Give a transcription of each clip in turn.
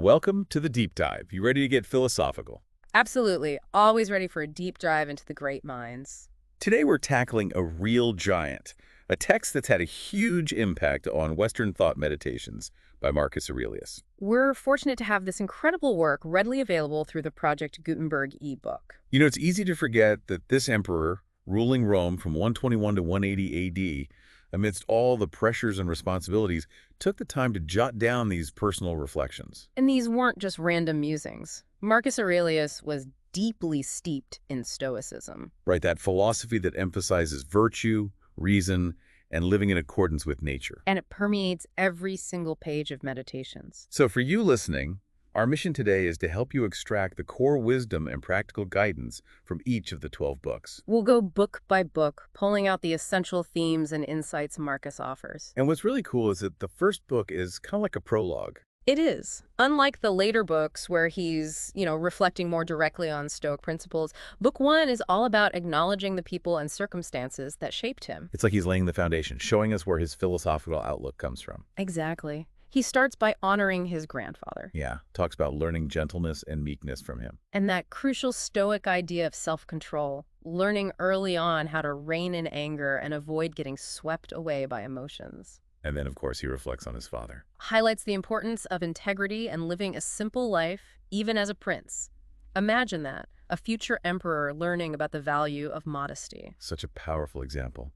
Welcome to the Deep Dive. You ready to get philosophical? Absolutely. Always ready for a deep dive into the great minds. Today we're tackling a real giant, a text that's had a huge impact on Western thought meditations by Marcus Aurelius. We're fortunate to have this incredible work readily available through the Project Gutenberg ebook. You know, it's easy to forget that this emperor, ruling Rome from 121 to 180 AD, amidst all the pressures and responsibilities, took the time to jot down these personal reflections. And these weren't just random musings. Marcus Aurelius was deeply steeped in Stoicism. Right, that philosophy that emphasizes virtue, reason, and living in accordance with nature. And it permeates every single page of Meditations. So for you listening, our mission today is to help you extract the core wisdom and practical guidance from each of the 12 books. We'll go book by book, pulling out the essential themes and insights Marcus offers. And what's really cool is that the first book is kind of like a prologue. It is. Unlike the later books where he's, reflecting more directly on Stoic principles, Book 1 is all about acknowledging the people and circumstances that shaped him. It's like he's laying the foundation, showing us where his philosophical outlook comes from. Exactly. He starts by honoring his grandfather. Yeah, talks about learning gentleness and meekness from him. And that crucial Stoic idea of self-control, learning early on how to rein in anger and avoid getting swept away by emotions. And then, of course, he reflects on his father. Highlights the importance of integrity and living a simple life, even as a prince. Imagine that, a future emperor learning about the value of modesty. Such a powerful example.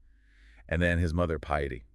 And then his mother, piety,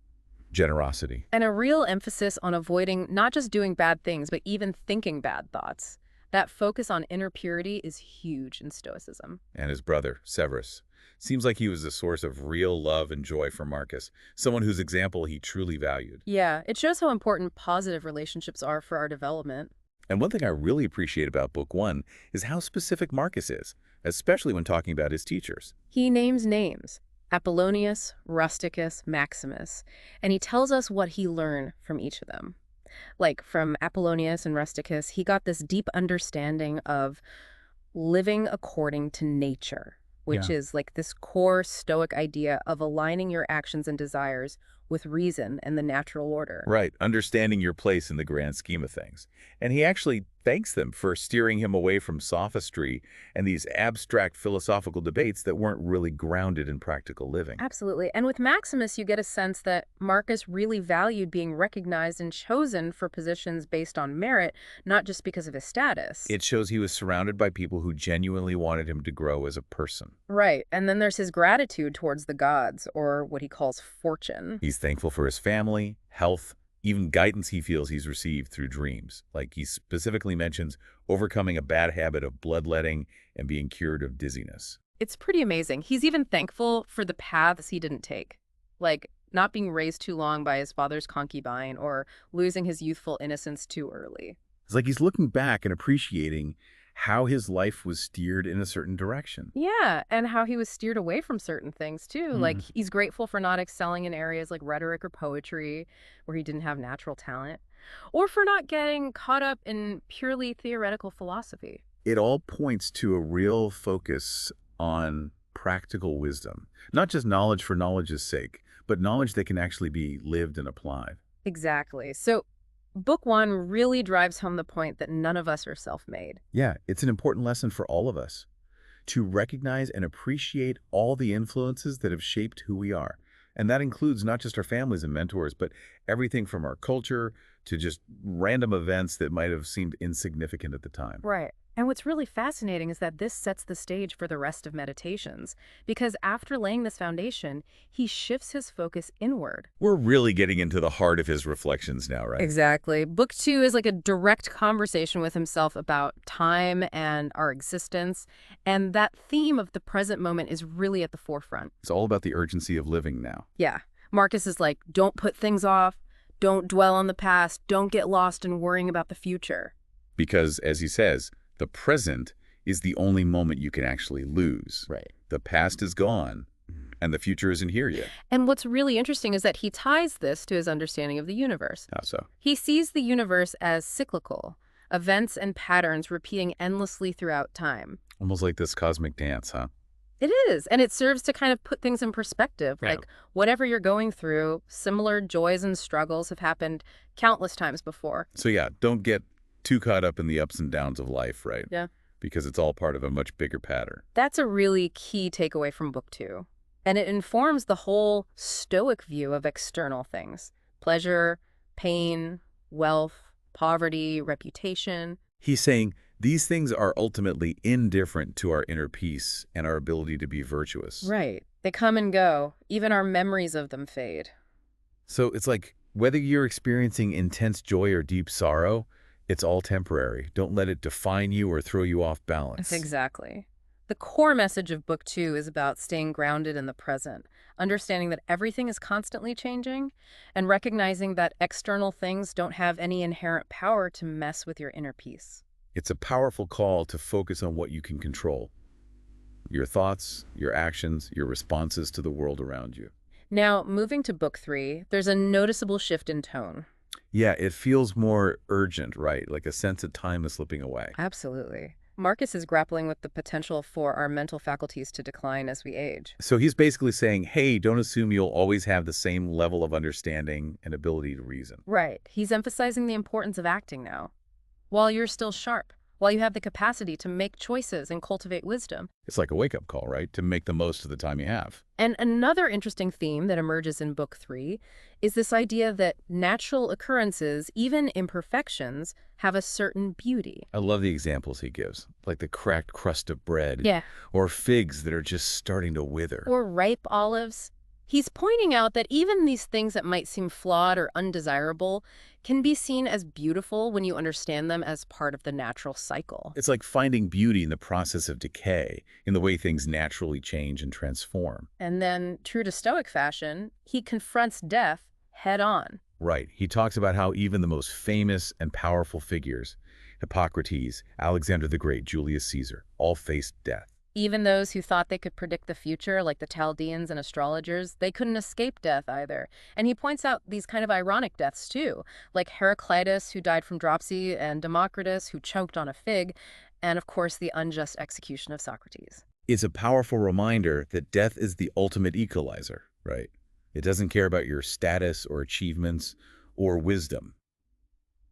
generosity. And a real emphasis on avoiding not just doing bad things, but even thinking bad thoughts. That focus on inner purity is huge in Stoicism. And his brother, Severus. Seems like he was a source of real love and joy for Marcus, someone whose example he truly valued. Yeah, it shows how important positive relationships are for our development. And one thing I really appreciate about Book 1 is how specific Marcus is, especially when talking about his teachers. He names names. Apollonius, Rusticus, Maximus, and he tells us what he learned from each of them. Like from Apollonius and Rusticus, he got this deep understanding of living according to nature, which is like this core Stoic idea of aligning your actions and desires with reason and the natural order. Right, understanding your place in the grand scheme of things. And he actually thanks them for steering him away from sophistry and these abstract philosophical debates that weren't really grounded in practical living. Absolutely. And with Maximus, you get a sense that Marcus really valued being recognized and chosen for positions based on merit, not just because of his status. It shows he was surrounded by people who genuinely wanted him to grow as a person. Right. And then there's his gratitude towards the gods, or what he calls fortune. He's thankful for his family, health, even guidance he feels he's received through dreams. Like he specifically mentions overcoming a bad habit of bloodletting and being cured of dizziness. It's pretty amazing. He's even thankful for the paths he didn't take, like not being raised too long by his father's concubine or losing his youthful innocence too early. It's like he's looking back and appreciating how his life was steered in a certain direction. Yeah, and how he was steered away from certain things, too. Like, he's grateful for not excelling in areas like rhetoric or poetry, where he didn't have natural talent, or for not getting caught up in purely theoretical philosophy. It all points to a real focus on practical wisdom, not just knowledge for knowledge's sake, but knowledge that can actually be lived and applied. Exactly. So, Book 1 really drives home the point that none of us are self-made. Yeah, it's an important lesson for all of us to recognize and appreciate all the influences that have shaped who we are. And that includes not just our families and mentors, but everything from our culture to just random events that might have seemed insignificant at the time. Right. And what's really fascinating is that this sets the stage for the rest of Meditations, because after laying this foundation, he shifts his focus inward. We're really getting into the heart of his reflections now, right? Exactly. Book 2 is like a direct conversation with himself about time and our existence, and that theme of the present moment is really at the forefront. It's all about the urgency of living now. Yeah. Marcus is like, don't put things off, don't dwell on the past, don't get lost in worrying about the future. Because, as he says, the present is the only moment you can actually lose. Right. The past is gone, and the future isn't here yet. And what's really interesting is that he ties this to his understanding of the universe. How so? He sees the universe as cyclical, events and patterns repeating endlessly throughout time. Almost like this cosmic dance, huh? It is, and it serves to kind of put things in perspective. Yeah. Like, whatever you're going through, similar joys and struggles have happened countless times before. So yeah, don't get too caught up in the ups and downs of life, right? Yeah. Because it's all part of a much bigger pattern. That's a really key takeaway from book 2. And it informs the whole Stoic view of external things: pleasure, pain, wealth, poverty, reputation. He's saying these things are ultimately indifferent to our inner peace and our ability to be virtuous. Right. They come and go. Even our memories of them fade. So it's like whether you're experiencing intense joy or deep sorrow, it's all temporary. Don't let it define you or throw you off balance. Exactly. The core message of book 2 is about staying grounded in the present, understanding that everything is constantly changing, and recognizing that external things don't have any inherent power to mess with your inner peace. It's a powerful call to focus on what you can control. Your thoughts, your actions, your responses to the world around you. Now, moving to book 3, there's a noticeable shift in tone. Yeah, it feels more urgent, right? Like a sense of time is slipping away. Absolutely. Marcus is grappling with the potential for our mental faculties to decline as we age. So he's basically saying, hey, don't assume you'll always have the same level of understanding and ability to reason. Right. He's emphasizing the importance of acting now. While you're still sharp, while you have the capacity to make choices and cultivate wisdom. It's like a wake-up call, right? To make the most of the time you have. And another interesting theme that emerges in book 3 is this idea that natural occurrences, even imperfections, have a certain beauty. I love the examples he gives, like the cracked crust of bread. Yeah. Or figs that are just starting to wither. Or ripe olives. He's pointing out that even these things that might seem flawed or undesirable can be seen as beautiful when you understand them as part of the natural cycle. It's like finding beauty in the process of decay, in the way things naturally change and transform. And then, true to Stoic fashion, he confronts death head on. Right. He talks about how even the most famous and powerful figures, Hippocrates, Alexander the Great, Julius Caesar, all faced death. Even those who thought they could predict the future, like the Chaldeans and astrologers, they couldn't escape death either. And he points out these kind of ironic deaths too, like Heraclitus, who died from dropsy, and Democritus, who choked on a fig, and of course the unjust execution of Socrates. It's a powerful reminder that death is the ultimate equalizer, right? It doesn't care about your status or achievements or wisdom.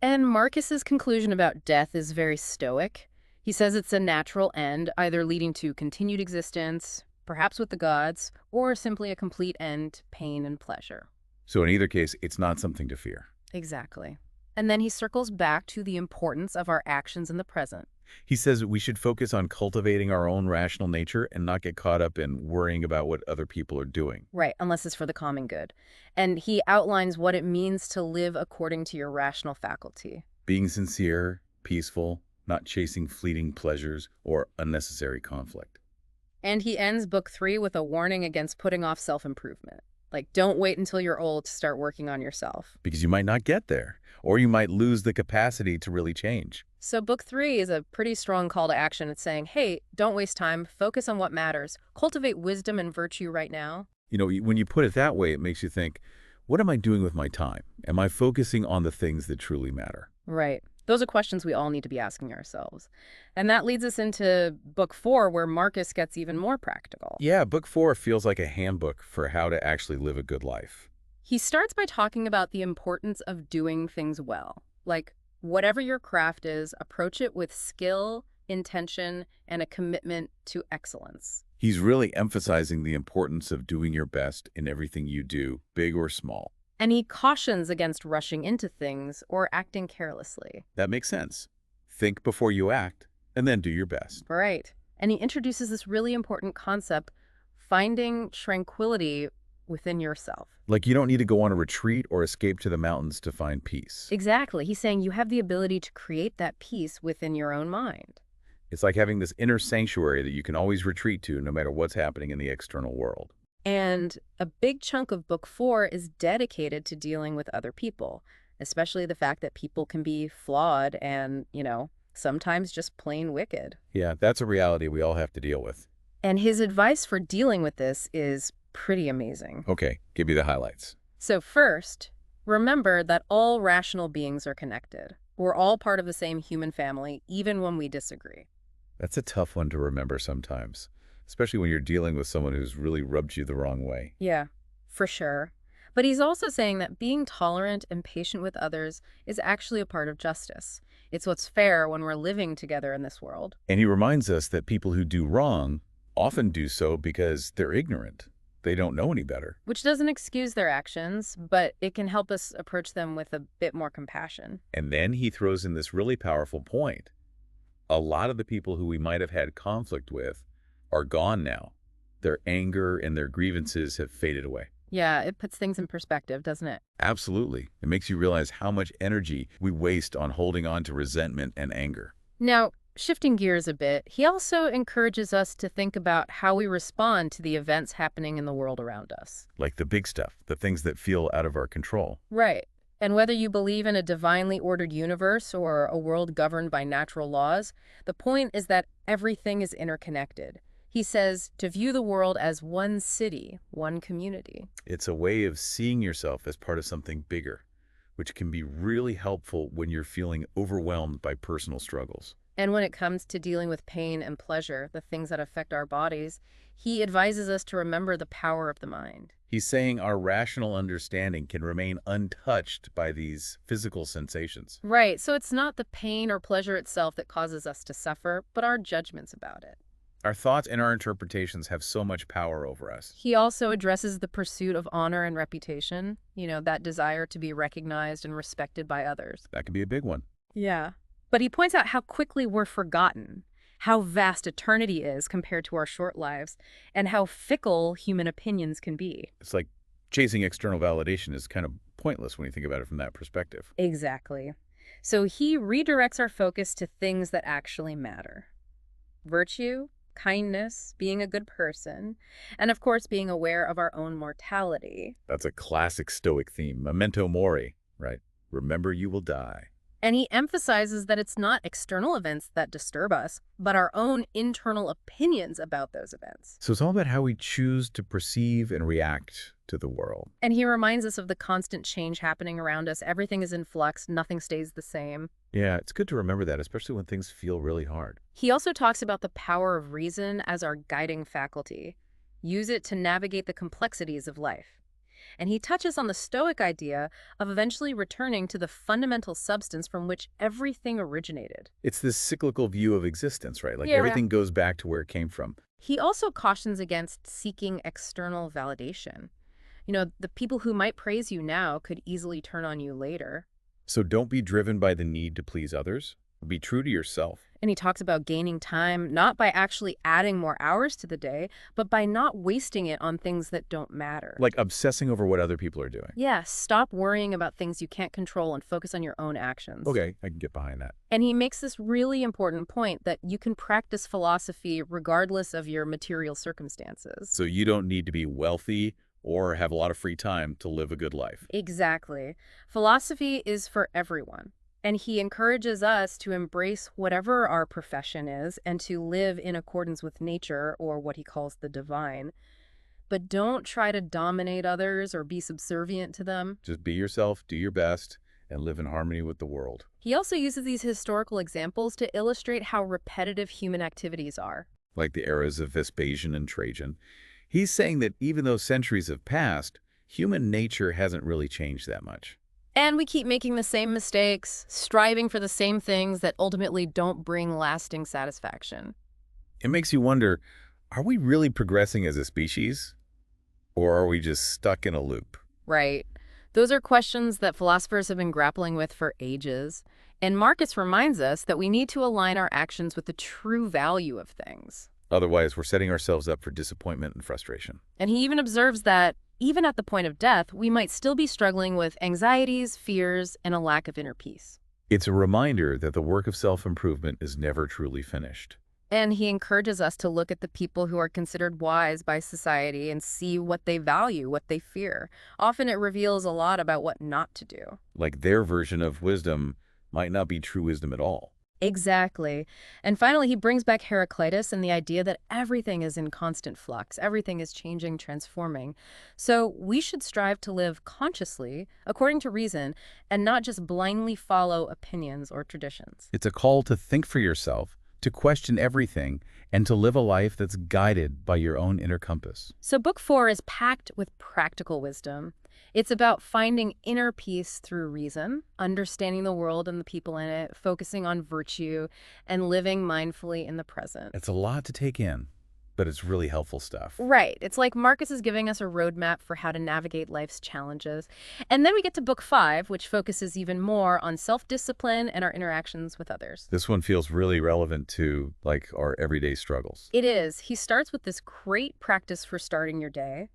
And Marcus's conclusion about death is very Stoic. He says it's a natural end, either leading to continued existence, perhaps with the gods, or simply a complete end, pain and pleasure. So in either case, it's not something to fear. Exactly. And then he circles back to the importance of our actions in the present. He says we should focus on cultivating our own rational nature and not get caught up in worrying about what other people are doing. Right, unless it's for the common good. And he outlines what it means to live according to your rational faculty. Being sincere, peaceful, not chasing fleeting pleasures or unnecessary conflict. And he ends book 3 with a warning against putting off self-improvement. Like, don't wait until you're old to start working on yourself. Because you might not get there, or you might lose the capacity to really change. So book 3 is a pretty strong call to action. It's saying, hey, don't waste time. Focus on what matters. Cultivate wisdom and virtue right now. You know, when you put it that way, it makes you think, what am I doing with my time? Am I focusing on the things that truly matter? Right. Those are questions we all need to be asking ourselves. And that leads us into book 4, where Marcus gets even more practical. Yeah, book 4 feels like a handbook for how to actually live a good life. He starts by talking about the importance of doing things well. Like, whatever your craft is, approach it with skill, intention, and a commitment to excellence. He's really emphasizing the importance of doing your best in everything you do, big or small. And he cautions against rushing into things or acting carelessly. That makes sense. Think before you act, and then do your best. Right. And he introduces this really important concept, finding tranquility within yourself. Like you don't need to go on a retreat or escape to the mountains to find peace. Exactly. He's saying you have the ability to create that peace within your own mind. It's like having this inner sanctuary that you can always retreat to no matter what's happening in the external world. And a big chunk of book 4 is dedicated to dealing with other people, especially the fact that people can be flawed and, sometimes just plain wicked. Yeah, that's a reality we all have to deal with. And his advice for dealing with this is pretty amazing. Okay, give me the highlights. So first, remember that all rational beings are connected. We're all part of the same human family, even when we disagree. That's a tough one to remember sometimes, especially when you're dealing with someone who's really rubbed you the wrong way. Yeah, for sure. But he's also saying that being tolerant and patient with others is actually a part of justice. It's what's fair when we're living together in this world. And he reminds us that people who do wrong often do so because they're ignorant. They don't know any better. Which doesn't excuse their actions, but it can help us approach them with a bit more compassion. And then he throws in this really powerful point. A lot of the people who we might have had conflict with are gone now. Their anger and their grievances have faded away. Yeah, it puts things in perspective, doesn't it? Absolutely. It makes you realize how much energy we waste on holding on to resentment and anger. Now, shifting gears a bit, he also encourages us to think about how we respond to the events happening in the world around us. Like the big stuff, the things that feel out of our control. Right. And whether you believe in a divinely ordered universe or a world governed by natural laws, the point is that everything is interconnected. He says to view the world as one city, one community. It's a way of seeing yourself as part of something bigger, which can be really helpful when you're feeling overwhelmed by personal struggles. And when it comes to dealing with pain and pleasure, the things that affect our bodies, he advises us to remember the power of the mind. He's saying our rational understanding can remain untouched by these physical sensations. Right, so it's not the pain or pleasure itself that causes us to suffer, but our judgments about it. Our thoughts and our interpretations have so much power over us. He also addresses the pursuit of honor and reputation, that desire to be recognized and respected by others. That can be a big one. Yeah. But he points out how quickly we're forgotten, how vast eternity is compared to our short lives, and how fickle human opinions can be. It's like chasing external validation is kind of pointless when you think about it from that perspective. Exactly. So he redirects our focus to things that actually matter. Virtue, kindness, being a good person, and of course being aware of our own mortality. That's a classic Stoic theme, memento mori, right? Remember you will die. And he emphasizes that it's not external events that disturb us, but our own internal opinions about those events. So it's all about how we choose to perceive and react to the world. And he reminds us of the constant change happening around us. Everything is in flux, nothing stays the same. Yeah, it's good to remember that, especially when things feel really hard. He also talks about the power of reason as our guiding faculty. Use it to navigate the complexities of life. And he touches on the Stoic idea of eventually returning to the fundamental substance from which everything originated. It's this cyclical view of existence, right? Like Yeah. everything goes back to where it came from. He also cautions against seeking external validation. The people who might praise you now could easily turn on you later. So don't be driven by the need to please others. Be true to yourself. And he talks about gaining time, not by actually adding more hours to the day, but by not wasting it on things that don't matter. Like obsessing over what other people are doing. Yeah, stop worrying about things you can't control and focus on your own actions. Okay, I can get behind that. And he makes this really important point that you can practice philosophy regardless of your material circumstances. So you don't need to be wealthy or have a lot of free time to live a good life. Exactly. Philosophy is for everyone. And he encourages us to embrace whatever our profession is and to live in accordance with nature, or what he calls the divine. But don't try to dominate others or be subservient to them. Just be yourself, do your best, and live in harmony with the world. He also uses these historical examples to illustrate how repetitive human activities are. Like the eras of Vespasian and Trajan. He's saying that even though centuries have passed, human nature hasn't really changed that much. And we keep making the same mistakes, striving for the same things that ultimately don't bring lasting satisfaction. It makes you wonder, are we really progressing as a species? Or are we just stuck in a loop? Right. Those are questions that philosophers have been grappling with for ages. And Marcus reminds us that we need to align our actions with the true value of things. Otherwise, we're setting ourselves up for disappointment and frustration. And he even observes that even at the point of death, we might still be struggling with anxieties, fears, and a lack of inner peace. It's a reminder that the work of self-improvement is never truly finished. And he encourages us to look at the people who are considered wise by society and see what they value, what they fear. Often it reveals a lot about what not to do. Like their version of wisdom might not be true wisdom at all. Exactly. And finally, he brings back Heraclitus and the idea that everything is in constant flux. Everything is changing, transforming. So we should strive to live consciously, according to reason, and not just blindly follow opinions or traditions. It's a call to think for yourself, to question everything, and to live a life that's guided by your own inner compass. So Book 4 is packed with practical wisdom. It's about finding inner peace through reason, understanding the world and the people in it, focusing on virtue, and living mindfully in the present. It's a lot to take in, but it's really helpful stuff. Right. It's like Marcus is giving us a roadmap for how to navigate life's challenges. And then we get to book 5, which focuses even more on self-discipline and our interactions with others. This one feels really relevant to, like, our everyday struggles. It is. He starts with this great practice for starting your day.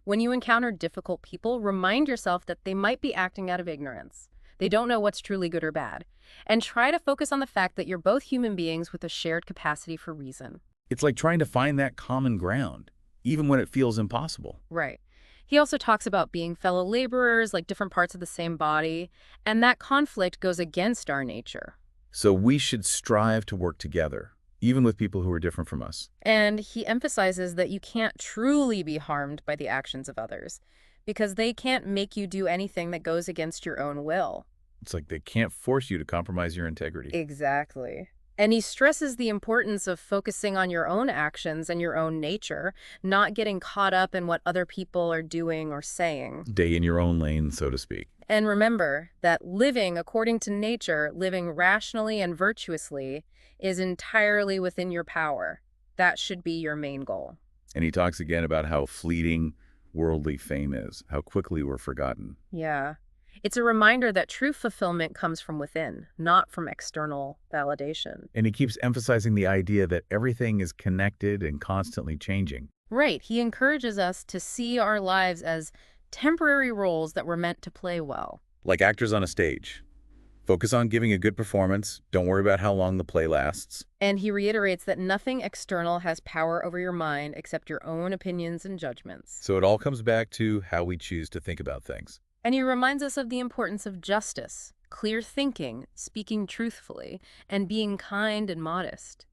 When you encounter difficult people, remind yourself that they might be acting out of ignorance. They don't know what's truly good or bad. And try to focus on the fact that you're both human beings with a shared capacity for reason. It's like trying to find that common ground, even when it feels impossible. Right. He also talks about being fellow laborers, like different parts of the same body, and that conflict goes against our nature. So we should strive to work together, even with people who are different from us. And he emphasizes that you can't truly be harmed by the actions of others, because they can't make you do anything that goes against your own will. It's like they can't force you to compromise your integrity. Exactly. And he stresses the importance of focusing on your own actions and your own nature, not getting caught up in what other people are doing or saying. Stay in your own lane, so to speak. And remember that living according to nature, living rationally and virtuously, is entirely within your power. That should be your main goal. And he talks again about how fleeting worldly fame is, how quickly we're forgotten. Yeah. It's a reminder that true fulfillment comes from within, not from external validation. And he keeps emphasizing the idea that everything is connected and constantly changing. Right. He encourages us to see our lives as temporary roles that we're meant to play well. Like actors on a stage. Focus on giving a good performance. Don't worry about how long the play lasts. And he reiterates that nothing external has power over your mind except your own opinions and judgments. So it all comes back to how we choose to think about things. And he reminds us of the importance of justice, clear thinking, speaking truthfully, and being kind and modest.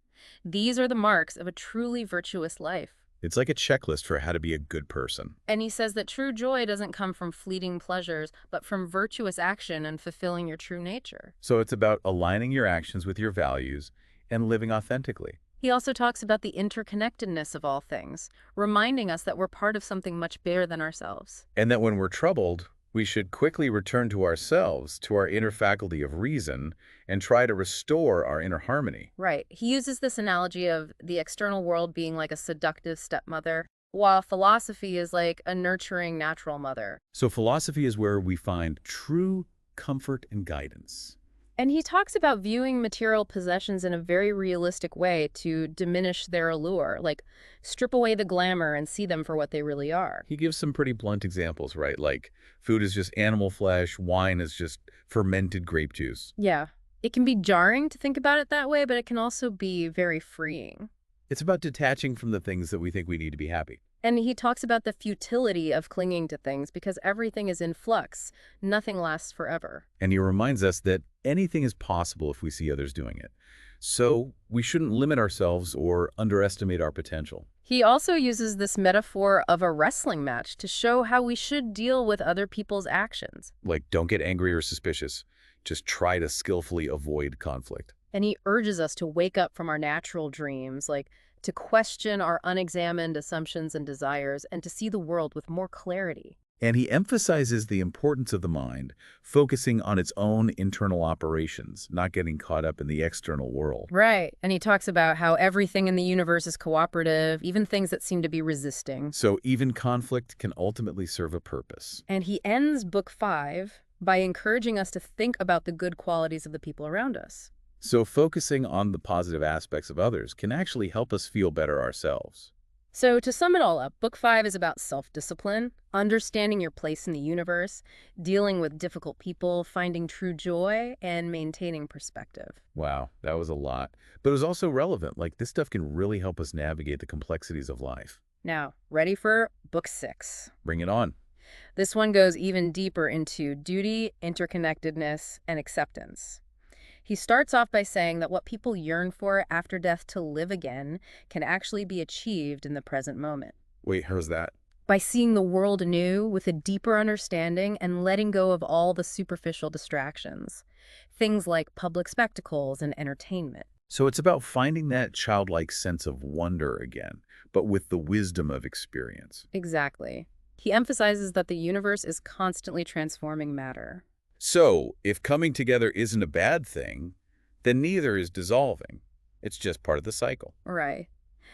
These are the marks of a truly virtuous life. It's like a checklist for how to be a good person. And he says that true joy doesn't come from fleeting pleasures, but from virtuous action and fulfilling your true nature. So it's about aligning your actions with your values and living authentically. He also talks about the interconnectedness of all things, reminding us that we're part of something much bigger than ourselves. And that when we're troubled, we should quickly return to ourselves, to our inner faculty of reason, and try to restore our inner harmony. Right. He uses this analogy of the external world being like a seductive stepmother, while philosophy is like a nurturing natural mother. So philosophy is where we find true comfort and guidance. And he talks about viewing material possessions in a very realistic way to diminish their allure, like strip away the glamour and see them for what they really are. He gives some pretty blunt examples, right? Like food is just animal flesh, wine is just fermented grape juice. Yeah. It can be jarring to think about it that way, but it can also be very freeing. It's about detaching from the things that we think we need to be happy. And he talks about the futility of clinging to things because everything is in flux. Nothing lasts forever. And he reminds us that anything is possible if we see others doing it. So we shouldn't limit ourselves or underestimate our potential. He also uses this metaphor of a wrestling match to show how we should deal with other people's actions. Like, don't get angry or suspicious. Just try to skillfully avoid conflict. And he urges us to wake up from our natural dreams, like to question our unexamined assumptions and desires, and to see the world with more clarity. And he emphasizes the importance of the mind, focusing on its own internal operations, not getting caught up in the external world. Right. And he talks about how everything in the universe is cooperative, even things that seem to be resisting. So even conflict can ultimately serve a purpose. And he ends book 5 by encouraging us to think about the good qualities of the people around us. So focusing on the positive aspects of others can actually help us feel better ourselves. So to sum it all up, book 5 is about self-discipline, understanding your place in the universe, dealing with difficult people, finding true joy, and maintaining perspective. Wow, that was a lot. But it was also relevant. Like, this stuff can really help us navigate the complexities of life. Now, ready for book 6. Bring it on. This one goes even deeper into duty, interconnectedness, and acceptance. He starts off by saying that what people yearn for after death to live again can actually be achieved in the present moment. Wait, how's that? By seeing the world anew with a deeper understanding and letting go of all the superficial distractions. Things like public spectacles and entertainment. So it's about finding that childlike sense of wonder again, but with the wisdom of experience. Exactly. He emphasizes that the universe is constantly transforming matter. So, if coming together isn't a bad thing, then neither is dissolving. It's just part of the cycle. Right.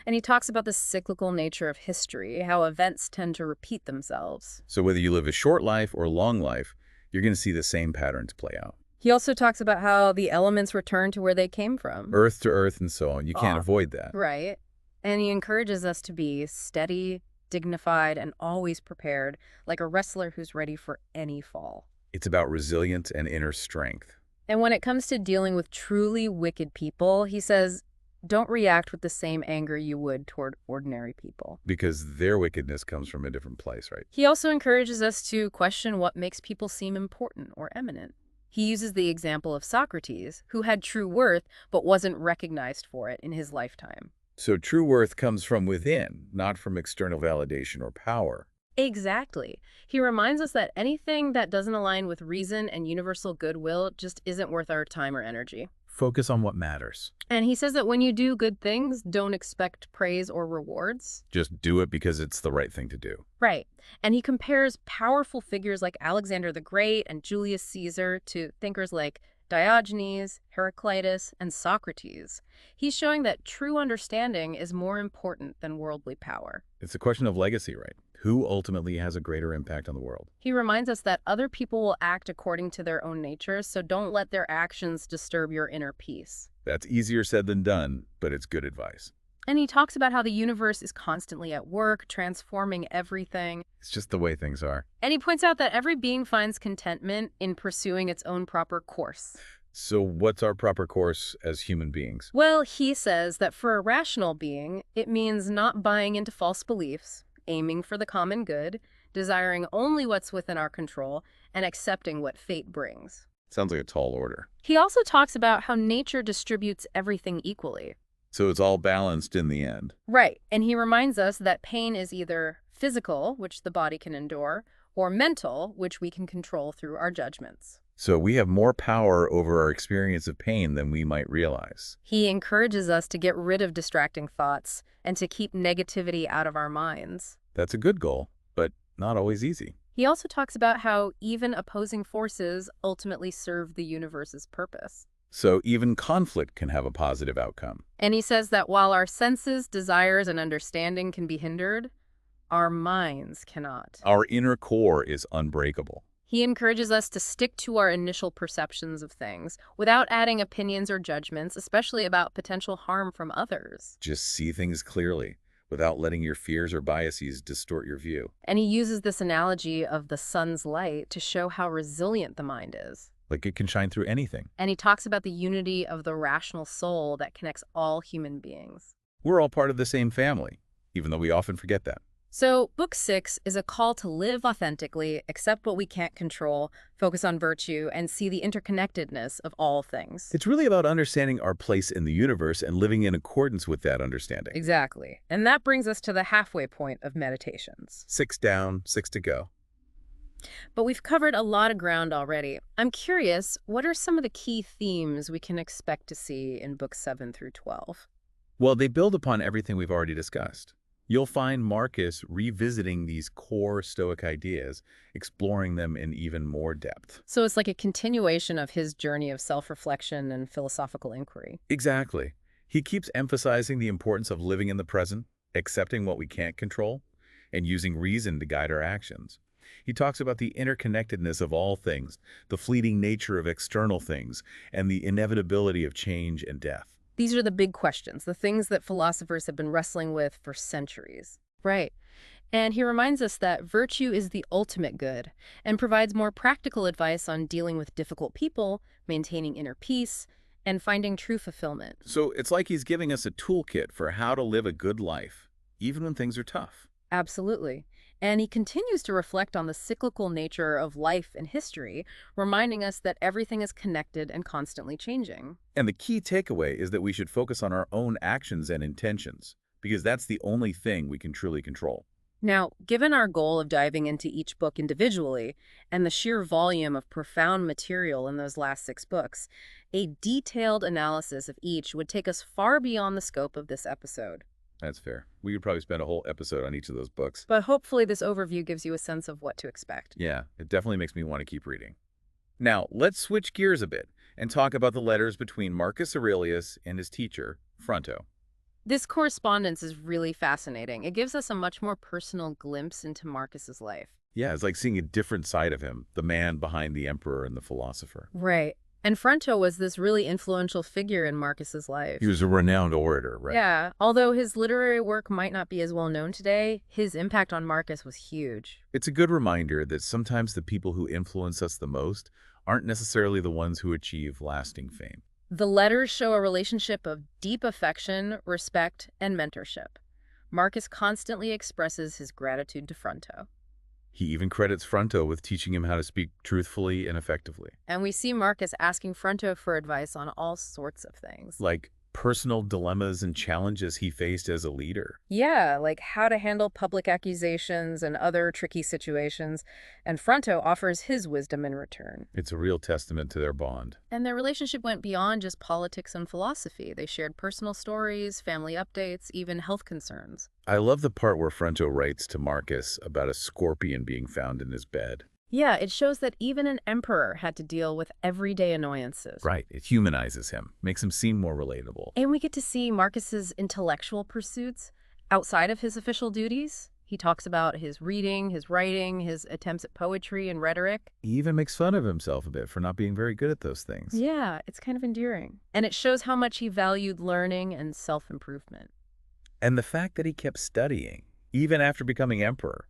And he talks about the cyclical nature of history, how events tend to repeat themselves. So whether you live a short life or a long life, you're going to see the same patterns play out. He also talks about how the elements return to where they came from. Earth to earth and so on. You can't Ah, avoid that. right. And he encourages us to be steady, dignified, and always prepared, like a wrestler who's ready for any fall. It's about resilience and inner strength. And when it comes to dealing with truly wicked people, he says, don't react with the same anger you would toward ordinary people. Because their wickedness comes from a different place, right? He also encourages us to question what makes people seem important or eminent. He uses the example of Socrates, who had true worth but wasn't recognized for it in his lifetime. So true worth comes from within, not from external validation or power. Exactly. He reminds us that anything that doesn't align with reason and universal goodwill just isn't worth our time or energy. Focus on what matters. And he says that when you do good things, don't expect praise or rewards. Just do it because it's the right thing to do. Right. And he compares powerful figures like Alexander the Great and Julius Caesar to thinkers like Diogenes, Heraclitus, and Socrates. He's showing that true understanding is more important than worldly power. It's a question of legacy, right? Who ultimately has a greater impact on the world? He reminds us that other people will act according to their own natures, so don't let their actions disturb your inner peace. That's easier said than done, but it's good advice. And he talks about how the universe is constantly at work, transforming everything. It's just the way things are. And he points out that every being finds contentment in pursuing its own proper course. So what's our proper course as human beings? Well, he says that for a rational being, it means not buying into false beliefs, aiming for the common good, desiring only what's within our control, and accepting what fate brings. Sounds like a tall order. He also talks about how nature distributes everything equally. So it's all balanced in the end. Right, and he reminds us that pain is either physical, which the body can endure, or mental, which we can control through our judgments. So we have more power over our experience of pain than we might realize. He encourages us to get rid of distracting thoughts and to keep negativity out of our minds. That's a good goal, but not always easy. He also talks about how even opposing forces ultimately serve the universe's purpose. So even conflict can have a positive outcome. And he says that while our senses, desires, and understanding can be hindered, our minds cannot. Our inner core is unbreakable. He encourages us to stick to our initial perceptions of things without adding opinions or judgments, especially about potential harm from others. Just see things clearly without letting your fears or biases distort your view. And he uses this analogy of the sun's light to show how resilient the mind is. Like it can shine through anything. And he talks about the unity of the rational soul that connects all human beings. We're all part of the same family, even though we often forget that. So, Book 6 is a call to live authentically, accept what we can't control, focus on virtue, and see the interconnectedness of all things. It's really about understanding our place in the universe and living in accordance with that understanding. Exactly. And that brings us to the halfway point of Meditations. 6 down, 6 to go. But we've covered a lot of ground already. I'm curious, what are some of the key themes we can expect to see in Books 7 through 12? Well, they build upon everything we've already discussed. You'll find Marcus revisiting these core Stoic ideas, exploring them in even more depth. So it's like a continuation of his journey of self-reflection and philosophical inquiry. Exactly. He keeps emphasizing the importance of living in the present, accepting what we can't control, and using reason to guide our actions. He talks about the interconnectedness of all things, the fleeting nature of external things, and the inevitability of change and death. These are the big questions, the things that philosophers have been wrestling with for centuries. Right. And he reminds us that virtue is the ultimate good and provides more practical advice on dealing with difficult people, maintaining inner peace, and finding true fulfillment. So it's like he's giving us a toolkit for how to live a good life, even when things are tough. Absolutely. And he continues to reflect on the cyclical nature of life and history, reminding us that everything is connected and constantly changing. And the key takeaway is that we should focus on our own actions and intentions, because that's the only thing we can truly control. Now, given our goal of diving into each book individually and the sheer volume of profound material in those last 6 books, a detailed analysis of each would take us far beyond the scope of this episode. That's fair. We could probably spend a whole episode on each of those books. But hopefully this overview gives you a sense of what to expect. Yeah, it definitely makes me want to keep reading. Now, let's switch gears a bit and talk about the letters between Marcus Aurelius and his teacher, Fronto. This correspondence is really fascinating. It gives us a much more personal glimpse into Marcus's life. Yeah, it's like seeing a different side of him, the man behind the emperor and the philosopher. Right. And Fronto was this really influential figure in Marcus's life. He was a renowned orator, right? Yeah, although his literary work might not be as well known today, his impact on Marcus was huge. It's a good reminder that sometimes the people who influence us the most aren't necessarily the ones who achieve lasting fame. The letters show a relationship of deep affection, respect, and mentorship. Marcus constantly expresses his gratitude to Fronto. He even credits Fronto with teaching him how to speak truthfully and effectively. And we see Marcus asking Fronto for advice on all sorts of things. Like personal dilemmas and challenges he faced as a leader. Yeah, like how to handle public accusations and other tricky situations, and Fronto offers his wisdom in return. It's a real testament to their bond. And their relationship went beyond just politics and philosophy. They shared personal stories, family updates, even health concerns. I love the part where Fronto writes to Marcus about a scorpion being found in his bed. Yeah, it shows that even an emperor had to deal with everyday annoyances. Right, it humanizes him, makes him seem more relatable. And we get to see Marcus's intellectual pursuits outside of his official duties. He talks about his reading, his writing, his attempts at poetry and rhetoric. He even makes fun of himself a bit for not being very good at those things. Yeah, it's kind of endearing. And it shows how much he valued learning and self-improvement. And the fact that he kept studying, even after becoming emperor.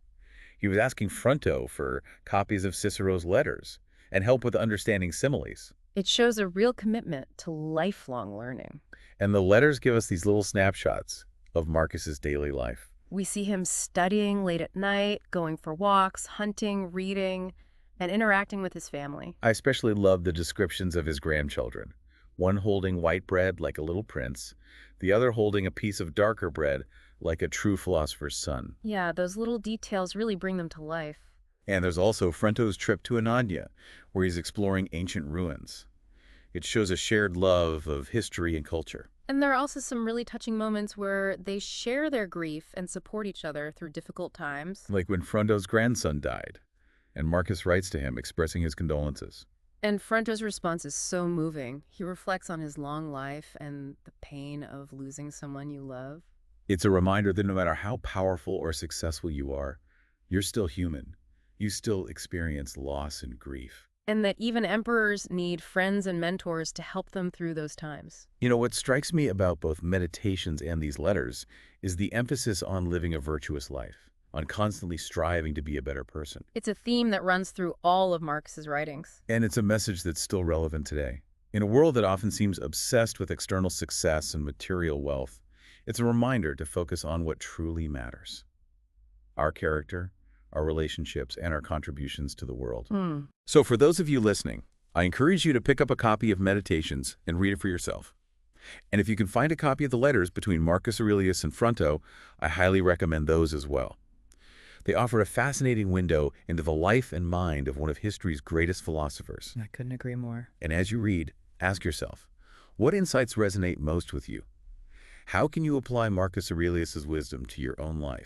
He was asking Fronto for copies of Cicero's letters and help with understanding similes. It shows a real commitment to lifelong learning. And the letters give us these little snapshots of Marcus's daily life. We see him studying late at night, going for walks, hunting, reading, and interacting with his family. I especially love the descriptions of his grandchildren, one holding white bread like a little prince, the other holding a piece of darker bread like a true philosopher's son. Yeah, those little details really bring them to life. And there's also Fronto's trip to Anagni, where he's exploring ancient ruins. It shows a shared love of history and culture. And there are also some really touching moments where they share their grief and support each other through difficult times. Like when Fronto's grandson died, and Marcus writes to him expressing his condolences. And Fronto's response is so moving. He reflects on his long life and the pain of losing someone you love. It's a reminder that no matter how powerful or successful you are, you're still human. You still experience loss and grief. And that even emperors need friends and mentors to help them through those times. You know, what strikes me about both Meditations and these letters is the emphasis on living a virtuous life, on constantly striving to be a better person. It's a theme that runs through all of Marcus's writings. And it's a message that's still relevant today. In a world that often seems obsessed with external success and material wealth, it's a reminder to focus on what truly matters: our character, our relationships, and our contributions to the world. So for those of you listening, I encourage you to pick up a copy of Meditations and read it for yourself. And if you can find a copy of the letters between Marcus Aurelius and Fronto, I highly recommend those as well. They offer a fascinating window into the life and mind of one of history's greatest philosophers. I couldn't agree more. And as you read, ask yourself, what insights resonate most with you? How can you apply Marcus Aurelius's wisdom to your own life?